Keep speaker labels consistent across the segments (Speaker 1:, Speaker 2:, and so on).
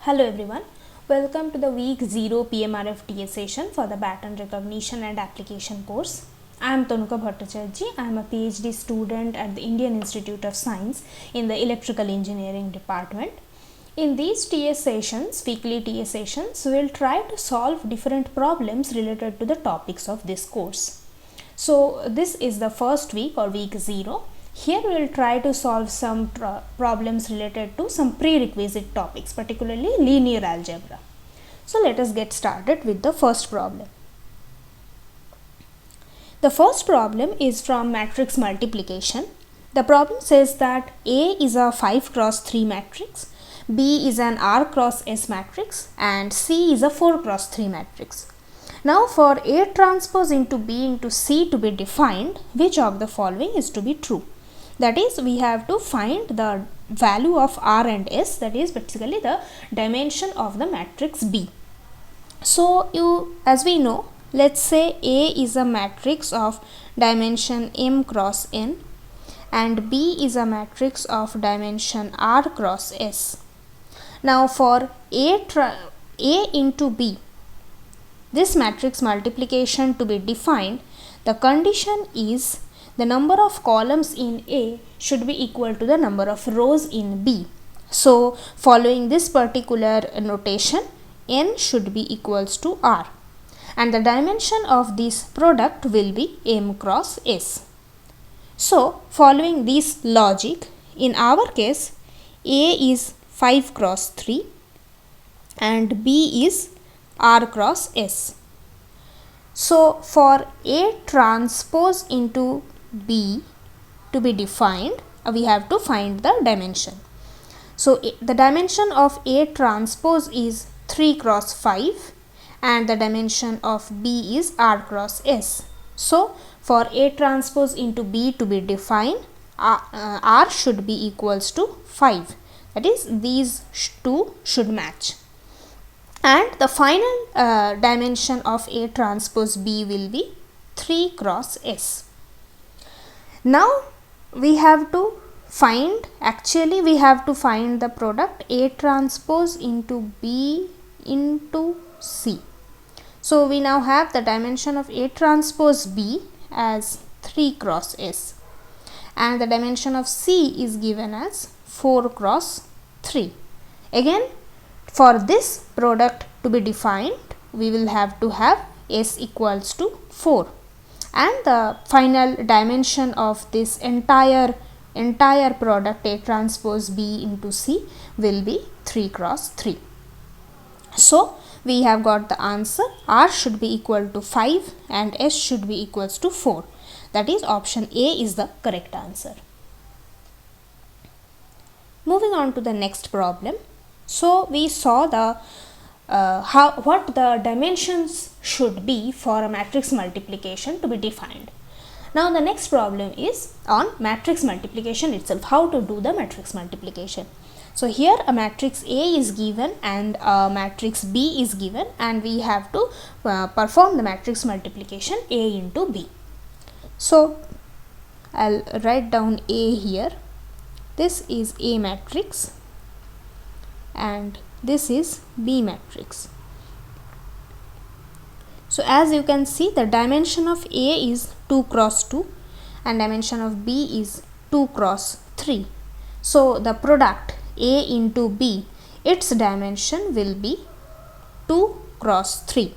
Speaker 1: Hello everyone, welcome to the week 0 PMRFTA session for the pattern recognition and application course. I am Tanuka Bhattacharjee. I am a PhD student at the Indian Institute of Science in the Electrical Engineering department. In these TS sessions, weekly TS sessions, we will try to solve different problems related to the topics of this course. So this is the first week or week 0. Here we will try to solve some problems related to some prerequisite topics, particularly linear algebra. So let us get started with the first problem. The first problem is from matrix multiplication. The problem says that A is a 5 cross 3 matrix, B is an R cross S matrix, and C is a 4 cross 3 matrix. Now for A transpose into B into C to be defined, which of the following is to be true? That is, we have to find the value of R and S, that is basically the dimension of the matrix B. So as we know, let's say A is a matrix of dimension M cross N and B is a matrix of dimension R cross S. Now for A into B, this matrix multiplication to be defined, the condition is the number of columns in A should be equal to the number of rows in B. So following this particular notation, N should be equals to R, and the dimension of this product will be M cross S. So following this logic, in our case A is 5 cross 3 and B is R cross S. So for A transpose into B to be defined, we have to find the dimension. So the dimension of A transpose is 3 cross 5 and the dimension of B is R cross S. So for A transpose into B to be defined, R should be equals to 5. That is, these two should match. And the final dimension of A transpose B will be 3 cross S. Now we have to find the product A transpose into B into C. So we now have the dimension of A transpose B as 3 cross S and the dimension of C is given as 4 cross 3. Again, for this product to be defined, we will have to have S equals to 4. And the final dimension of this entire product A transpose B into C will be 3 cross 3. So we have got the answer. R should be equal to 5 and S should be equals to 4. That is, option A is the correct answer. Moving on to the next problem. So we saw the what the dimensions should be for a matrix multiplication to be defined. Now the next problem is on matrix multiplication itself, how to do the matrix multiplication. So here a matrix A is given and a matrix B is given, and we have to perform the matrix multiplication A into B. So I'll write down A here. This is A matrix and this is B matrix. So as you can see, the dimension of A is 2 cross 2 and dimension of B is 2 cross 3. So the product A into B, its dimension will be 2 cross 3.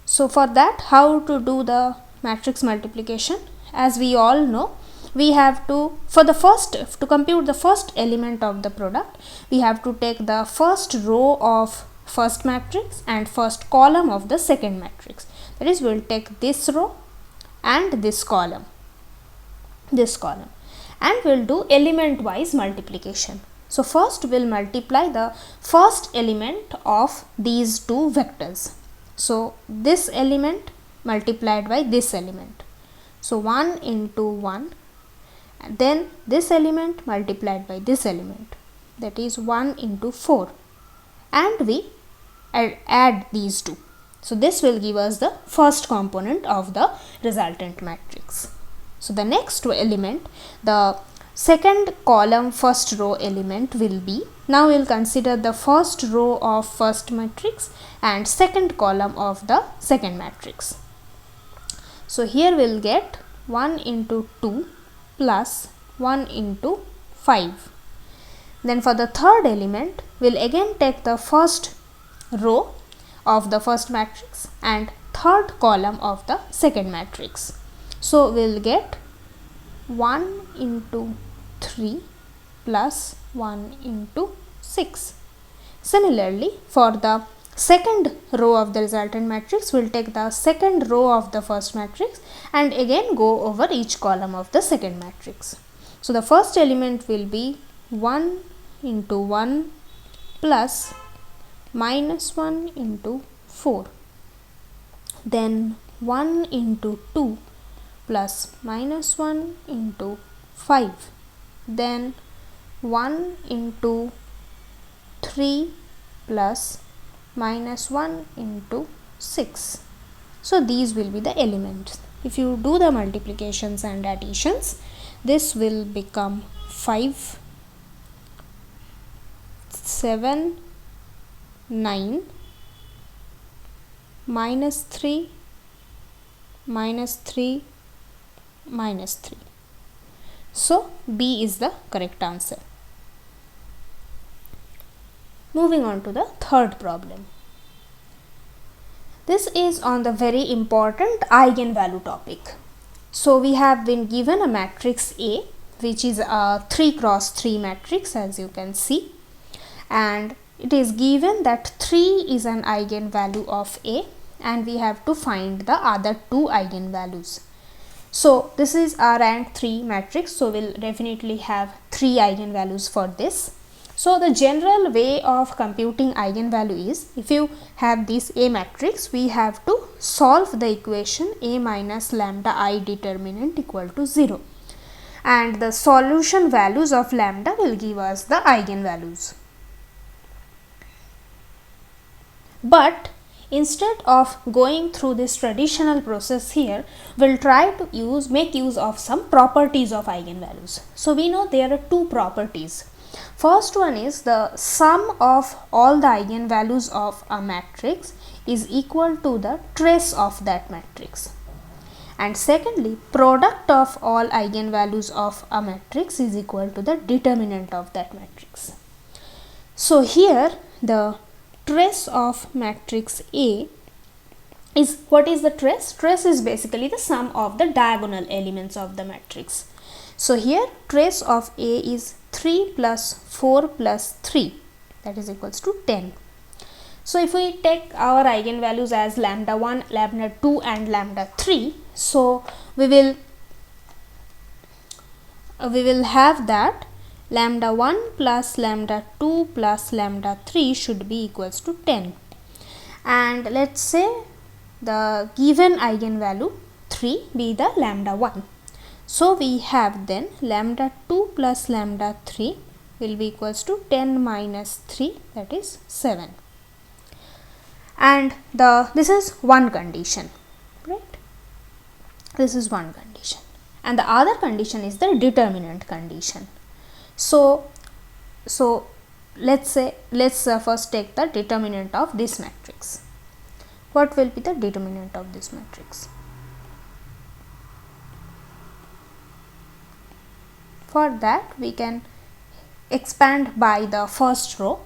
Speaker 1: So for that, how to do the matrix multiplication? As we all know, we have to, to compute the first element of the product, we have to take the first row of first matrix and first column of the second matrix. That is, we will take this row and this column, and we will do element wise multiplication. So first we will multiply the first element of these two vectors. So this element multiplied by this element. So 1 into 1. And then this element multiplied by this element, that is 1 into 4, and we add these two. So this will give us the first component of the resultant matrix. So the next element, the second column first row element will be Now we will consider the first row of first matrix and second column of the second matrix. So here we will get 1 into 2 plus 1 into 5. Then for the third element, we will again take the first row of the first matrix and third column of the second matrix. So we will get 1 into 3 plus 1 into 6. Similarly, for the second row of the resultant matrix, we will take the second row of the first matrix and again go over each column of the second matrix. So the first element will be 1 into 1 plus minus 1 into 4. Then 1 into 2 plus minus 1 into 5. Then 1 into 3 plus minus 1 into 6. So these will be the elements. If you do the multiplications and additions, this will become 5, 7, 9, minus 3, minus 3, minus 3. So B is the correct answer. Moving on to the third problem. This is on the very important eigenvalue topic. So we have been given a matrix A, which is a 3 cross 3 matrix, as you can see, and it is given that 3 is an eigenvalue of A and we have to find the other two eigenvalues. So this is a rank 3 matrix, so we'll definitely have 3 eigenvalues for this. So the general way of computing eigenvalue is, if you have this A matrix, we have to solve the equation A minus lambda I determinant equal to 0, and the solution values of lambda will give us the eigenvalues. But instead of going through this traditional process here, we'll try to make use of some properties of eigenvalues. So we know there are two properties. First one is the sum of all the eigenvalues of a matrix is equal to the trace of that matrix. And secondly, product of all eigenvalues of a matrix is equal to the determinant of that matrix. So here the trace of matrix A is, what is the trace? Trace is basically the sum of the diagonal elements of the matrix. So here trace of A is 3 plus 4 plus 3, that is equals to 10. So if we take our eigenvalues as lambda 1, lambda 2 and lambda 3, so we will have that lambda 1 plus lambda 2 plus lambda 3 should be equals to 10. And let's say the given eigenvalue 3 be the lambda 1. So we have then lambda 2 plus lambda 3 will be equals to 10 minus 3, that is 7. And this is one condition, right? This is one condition. And the other condition is the determinant condition. So let's first take the determinant of this matrix. What will be the determinant of this matrix? For that we can expand by the first row.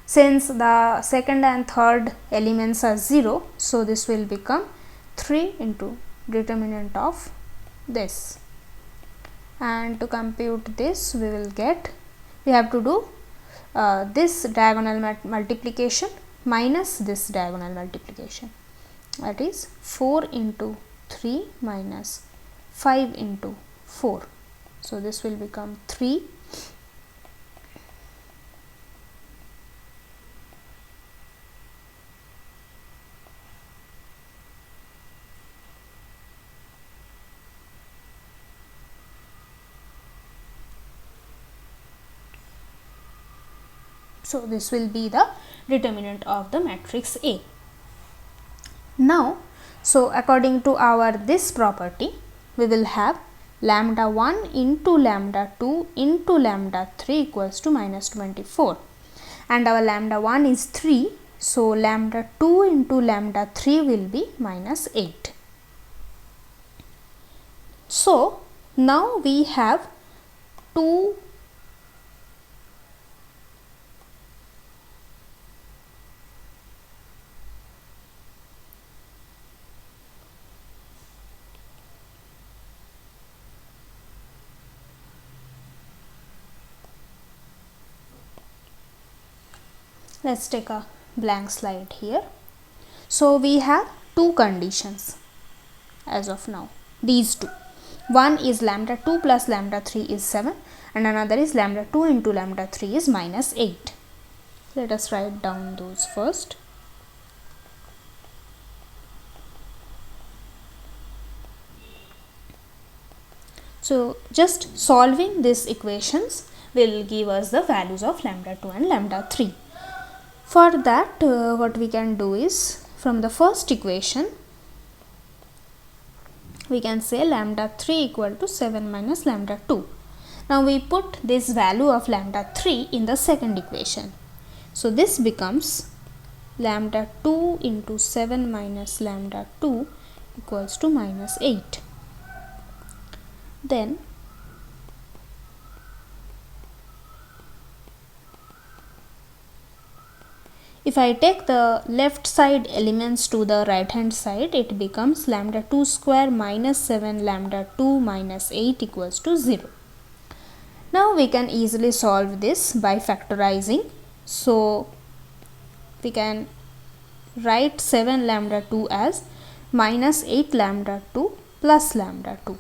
Speaker 1: Since the second and third elements are 0, so this will become 3 into determinant of this. And to compute this, we have to do this diagonal multiplication minus this diagonal multiplication, that is 4 into 3 minus 5 into 4. So this will become 3. So this will be the determinant of the matrix A. Now, so according to our this property, we will have lambda 1 into lambda 2 into lambda 3 equals to minus 24, and our lambda 1 is 3, so lambda 2 into lambda 3 will be minus 8. So now we have two let's take a blank slide here. So we have two conditions as of now, these two. One is lambda 2 plus lambda 3 is 7, and another is lambda 2 into lambda 3 is minus 8. Let us write down those first. So just solving these equations will give us the values of lambda 2 and lambda 3. For that, what we can do is, from the first equation, we can say lambda 3 equal to 7 minus lambda 2. Now we put this value of lambda 3 in the second equation. So this becomes lambda 2 into 7 minus lambda 2 equals to minus 8. Then if I take the left side elements to the right hand side, it becomes lambda 2 square minus 7 lambda 2 minus 8 equals to 0. Now we can easily solve this by factorizing. So we can write 7 lambda 2 as minus 8 lambda 2 plus lambda 2.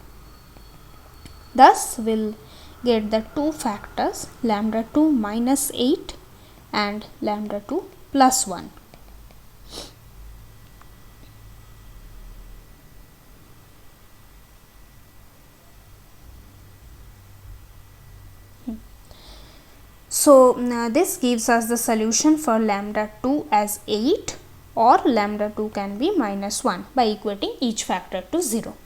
Speaker 1: Thus we'll get the two factors, lambda 2 minus 8 and lambda 2 plus 1. So this gives us the solution for lambda 2 as 8, or lambda 2 can be minus 1 by equating each factor to 0.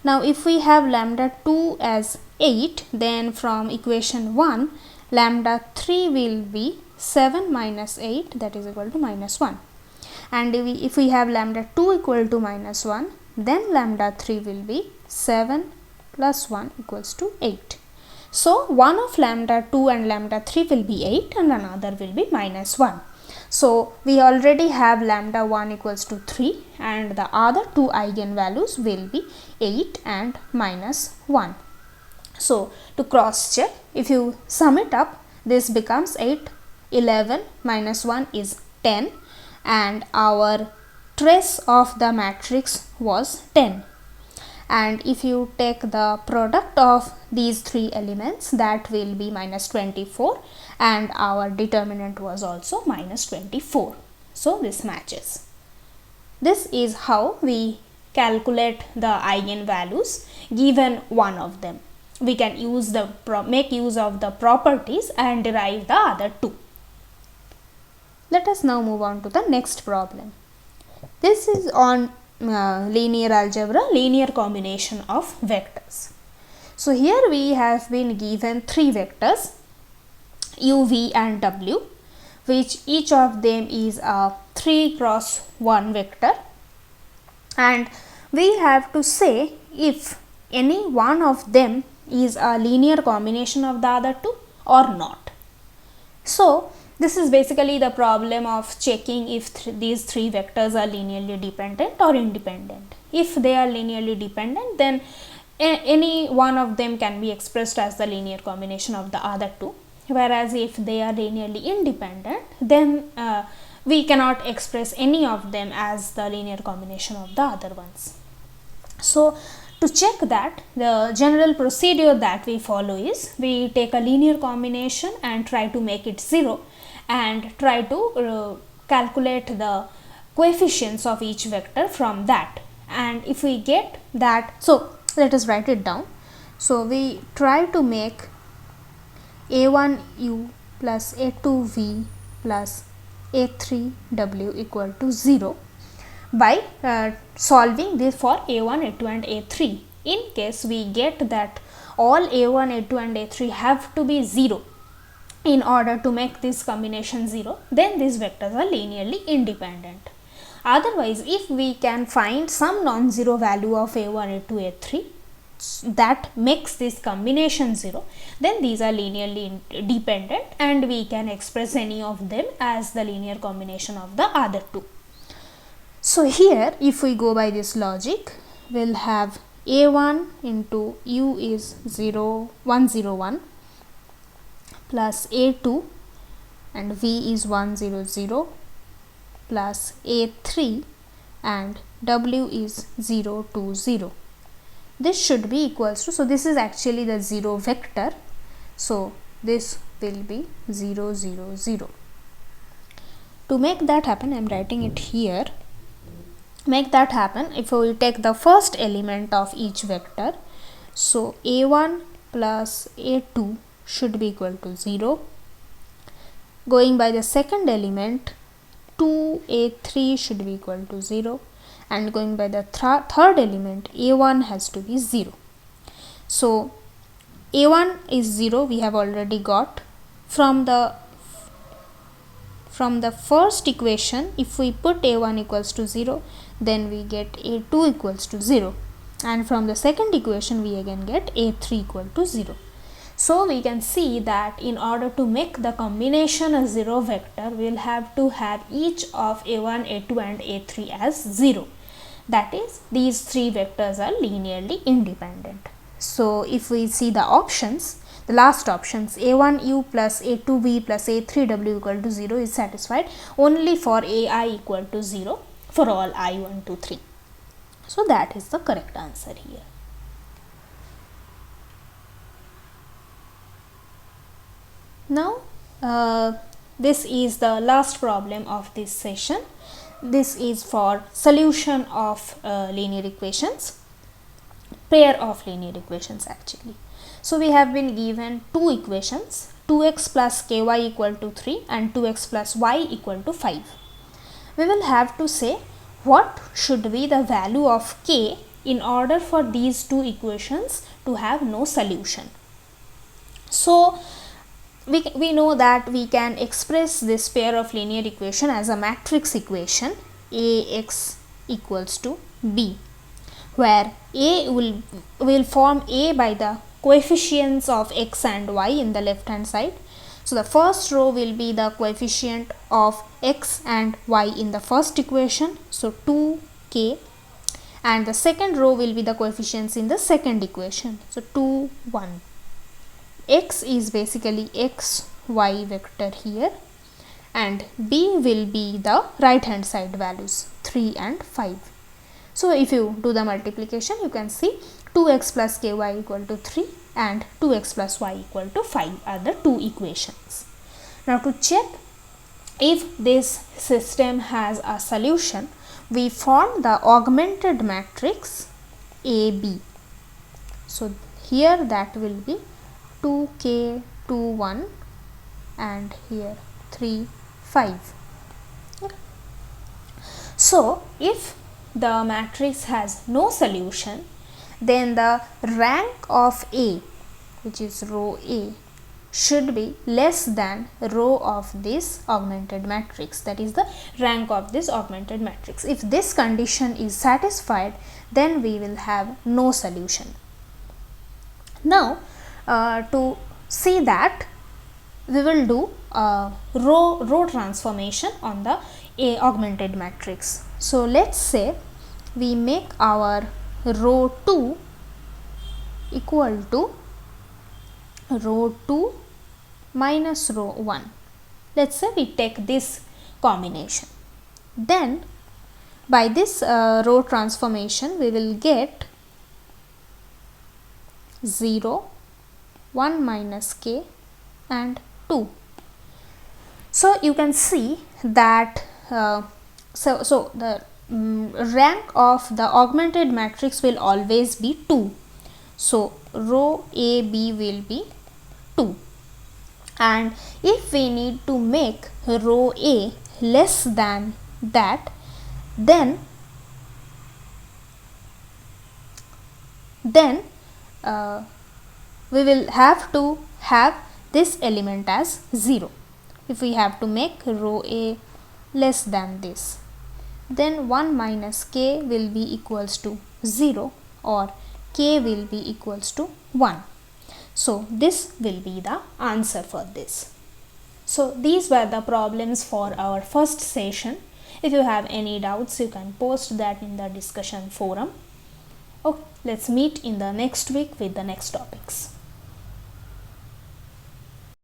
Speaker 1: Now if we have lambda 2 as 8, then from equation 1 lambda 3 will be 7 minus 8, that is equal to minus 1. And if we have lambda 2 equal to minus 1, then lambda 3 will be 7 plus 1 equals to 8. So one of lambda 2 and lambda 3 will be 8 and another will be minus 1. So we already have lambda 1 equals to 3 and the other two eigenvalues will be 8 and minus 1. So to cross check, if you sum it up, this becomes 8, 11 minus 1 is 10, and our trace of the matrix was 10. And if you take the product of these three elements, that will be minus 24, and our determinant was also minus 24. So this matches. This is how we calculate the eigenvalues given one of them. We can use the make use of the properties and derive the other two. Let us now move on to the next problem. This is on linear algebra, linear combination of vectors. So here we have been given three vectors, u, v and w, which each of them is a 3 cross 1 vector, and we have to say if any one of them is a linear combination of the other two or not. So this is basically the problem of checking if these three vectors are linearly dependent or independent. If they are linearly dependent, then any one of them can be expressed as the linear combination of the other two, whereas if they are linearly independent, then we cannot express any of them as the linear combination of the other ones. So to check that, the general procedure that we follow is, we take a linear combination and try to make it 0 and try to calculate the coefficients of each vector from that. And if we get that, so let us write it down. So we try to make a1u plus a2v plus a3w equal to 0 by solving this for a1, a2 and a3. In case we get that all A1, A2 and A3 have to be 0 in order to make this combination 0, then these vectors are linearly independent. Otherwise, if we can find some non-zero value of A1, A2, A3 that makes this combination 0, then these are linearly dependent and we can express any of them as the linear combination of the other two. So here if we go by this logic, we'll have A1 into U is 101 plus A2 and V is 100 plus A3 and W is 020. This should be equals to, so this is actually the 0 vector, so this will be 000. To make that happen, I am writing it here. Make that happen, if we will take the first element of each vector, so A1 plus A2 should be equal to 0. Going by the second element, 2A3 should be equal to 0, and going by the third element, A1 has to be 0. So A1 is 0, we have already got from the first equation. If we put A1 equals to 0, then we get A2 equals to 0, and from the second equation we again get A3 equal to 0. So we can see that in order to make the combination a 0 vector, we will have to have each of A1, A2 and A3 as 0. That is, these three vectors are linearly independent. So if we see the options, the last options, A1U plus A2V plus A3W equal to 0 is satisfied only for AI equal to 0 for all I1 to 3. So that is the correct answer here. Now this is the last problem of this session. This is for solution of linear equations, pair of linear equations actually. So we have been given two equations, 2x plus ky equal to 3 and 2x plus y equal to 5. We will have to say what should be the value of k in order for these two equations to have no solution. So we know that we can express this pair of linear equation as a matrix equation Ax equals to b, where A will form A by the coefficients of x and y in the left hand side. So the first row will be the coefficient of x and y in the first equation, so 2k, and the second row will be the coefficients in the second equation, so 2, 1. X is basically x, y vector here, and b will be the right hand side values 3 and 5. So if you do the multiplication, you can see 2x plus ky equal to 3 and 2x plus y equal to 5 are the two equations. Now to check if this system has a solution, we form the augmented matrix AB. So here that will be 2k, 2, 1 and here 3, 5. Okay. So if the matrix has no solution, then the rank of A, which is row A, should be less than row of this augmented matrix, that is the rank of this augmented matrix. If this condition is satisfied, then we will have no solution. Now to see that, we will do row transformation on the A augmented matrix. So let's say we make our row 2 equal to row 2 minus row 1. Let's say we take this combination. Then by this row transformation we will get 0, 1 minus k and 2. So you can see that so the rank of the augmented matrix will always be 2. So row AB will be 2, and if we need to make row A less than that, then then we will have to have this element as 0. If we have to make row A less than this, then 1 minus k will be equals to 0 or k will be equals to 1. So this will be the answer for this. So these were the problems for our first session. If you have any doubts, you can post that in the discussion forum. Okay, let's meet in the next week with the next topics.